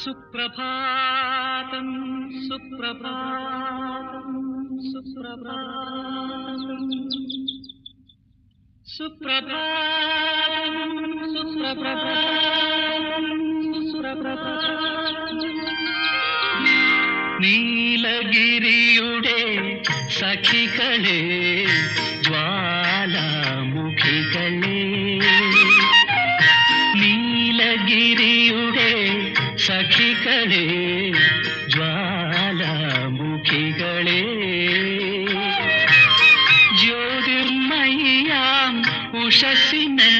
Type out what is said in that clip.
സുപ്രഭാതം സുപ്രഭാതം സുപ്രഭാതം സുപ്രഭാതം സുപ്രഭാതം സുപ്രഭാതം നീലഗിരിയുടെ സഖികളെ ജ്വാലാമുഖികളെ നീലഗിരിയുടെ സഖികളെ ജ്വാലാമുഖികളെ ജ്യോതിർമയാം ഉഷസ്സിനെ